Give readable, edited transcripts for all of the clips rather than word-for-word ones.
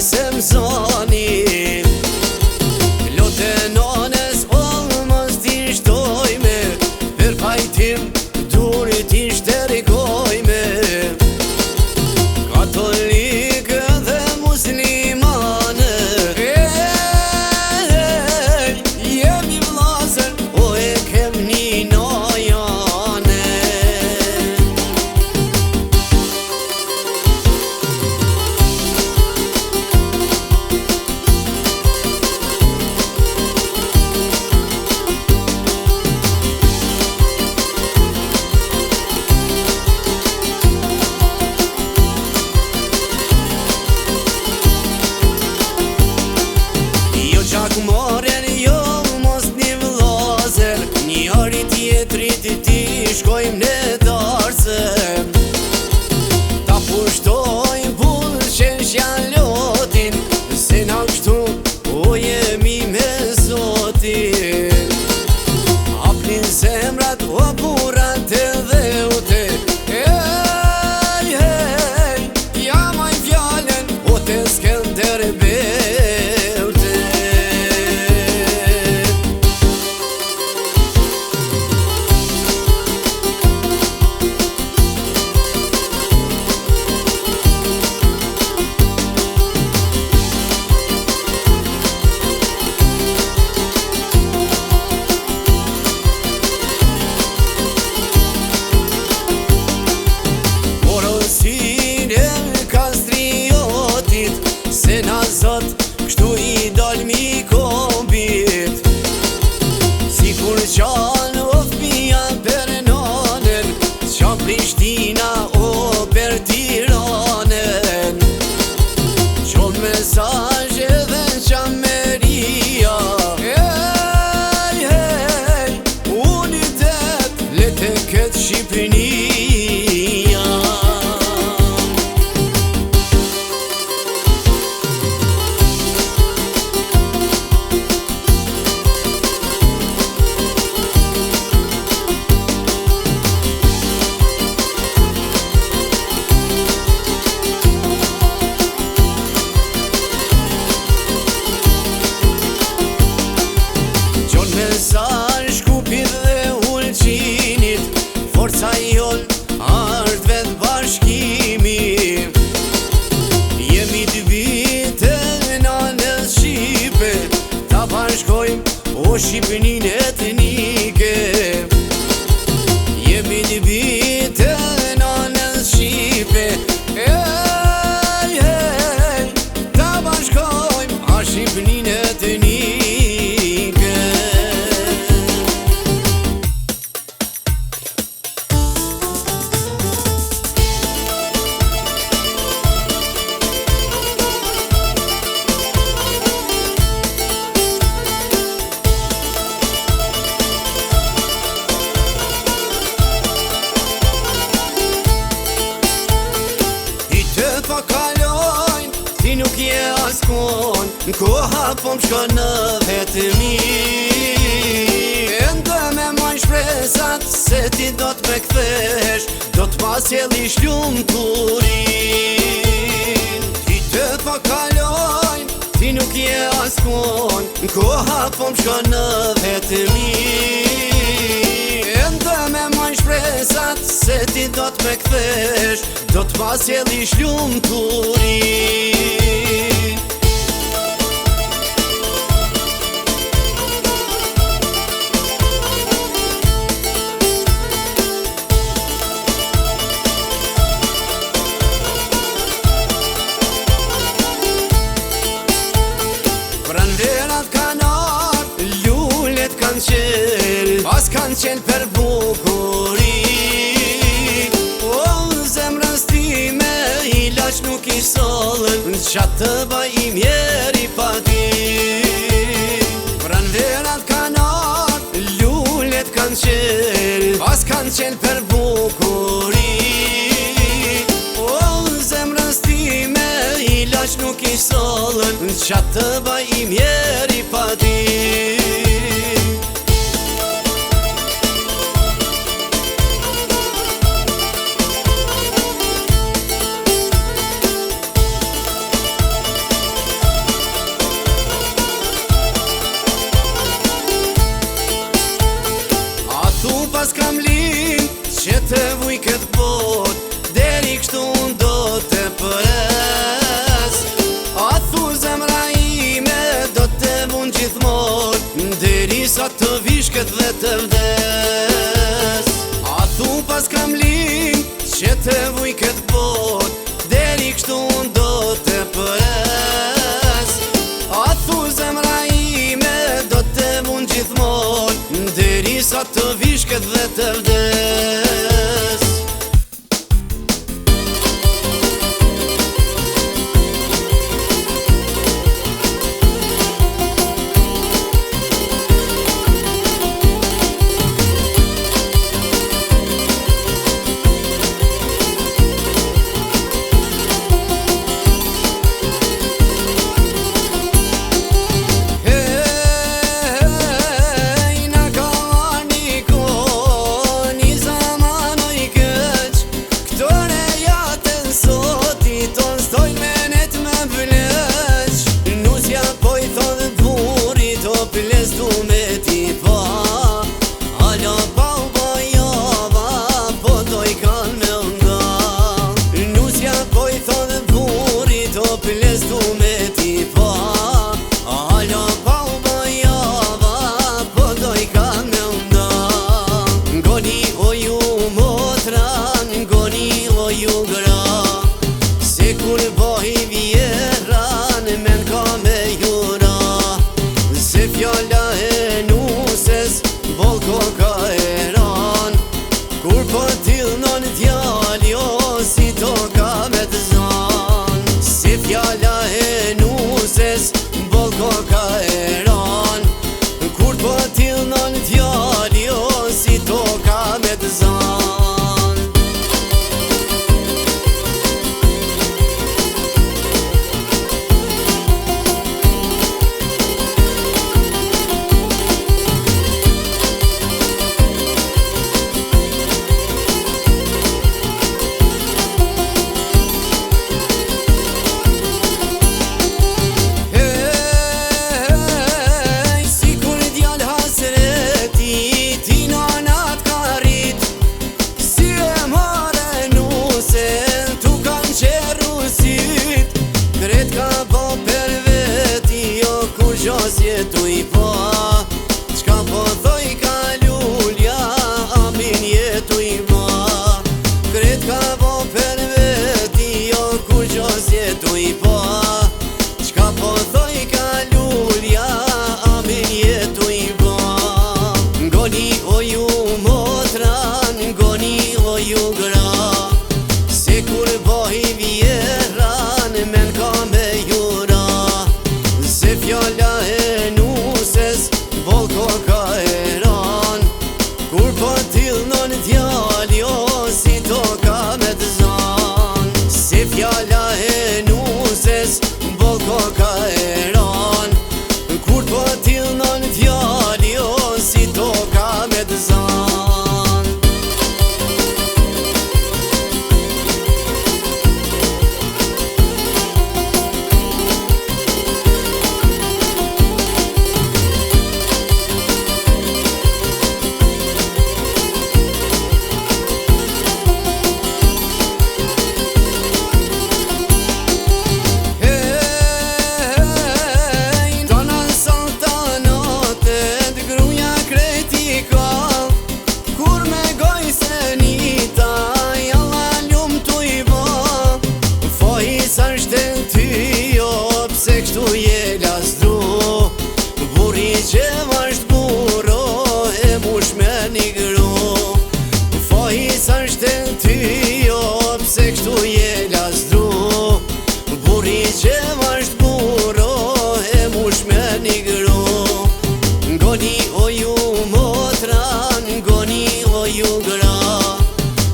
se mësoni. Lote nones mos t'i shtojme, për pajtim durit i shterikojme. Katolikë dhe muslimane, jemi vllazër, o e kem një nojane. Qak moren jo mos një vllazër, njëri tjetrit ti shkojmë në darse. Ta pushtojmë bullqeshja lotin, se na kështu o jemi me Zotin. Aplin zemrat o burat edhe ute, ja maj fjallën o te Skender Beute. Se na Zot kështu i dalmi kombit, si kur qanë o fëmija për nonen, qa Prishtina o për Tiranen. Qom mesazhe dhe qameria, unitet lete këtë Shqipënia. Mesazh shkupit dhe ulqinit, forca jon ardh vet bashkimi. Jemi dy vite nënës Shqipe, ta bashkojmë o Shqipënin etnike. Jemi dy vite nënës Shqipe, ta bashkojmë a Shqipënin etnike. Pa kalojnë, ti nuk je askon, koha po m'shkon në vetëmi. Ende me maj shpresat se ti do t'me kthesh, do t'ma sjellësh lumturin. Ti të pa kalojnë, ti nuk je askon, koha po m'shkon në vetëmi. Ende me maj shpresat se ti do t'me kthesh, do t'ma sjellësh lumturin. Pranverat kanë ardhur, lulet kanë qelë, pas kanë qelë për bukuri. Nuk i sollën, qatë të baj i mjeri pa ti. Pranverat kanë ardhur, lulet kanë qelë, pas kanë qelë për bukuri. O zemrës time, ilaç nuk i sollën, qatë të baj i mjeri pa ti. vishket dhe të vdes. A thu pas kam lind që të vuj këtë bot, deri kështu unë do të pres. A thu zemra ime do të vun gjithmon, deri sa të vishket dhe të vdes. Jetu i pa, qka po thoj ka lulja, amin jetu i ma. Kret ka po për veti, jo kur gjos jetu i pa, qka po thoj ka lulja, amin jetu i ma. Ngoni o ju motran, ngoni o ju gra, se kur bohi vjeran, men ka me jura. Se fjalla volko ka eran, kur po t'il non t'jall, jo si to ka me t'zan. Se fjalla e nuses, volko ka eran, kur po t'il non t'jall, jo si to ka me t'zan. Kështu je lasdru, burri që vasht buro, e mush me një gru. Fajis është në ty, jo, pse kështu je lasdru, burri që vasht buro, e mush me një gru. Ngoni o ju motran, ngoni o ju gra,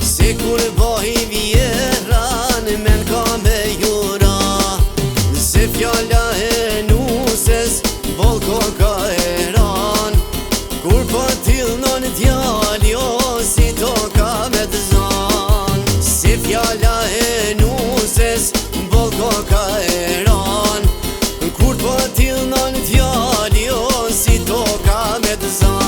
se kur bohi vjeran, men ka me jura. Se fjalla volko ka eran, kur po t'il non t'jall, jo si to ka me t'zan. Se fjalla e nuses, volko ka eran, kur po t'il non t'jall, jo si to ka me t'zan.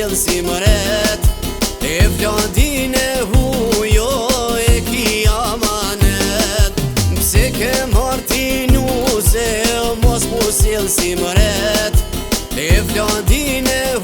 sjell si mëret. E vladin e hujo e ki amanet. Pse ke martinu se mos mu sjell si mëret. E vladin e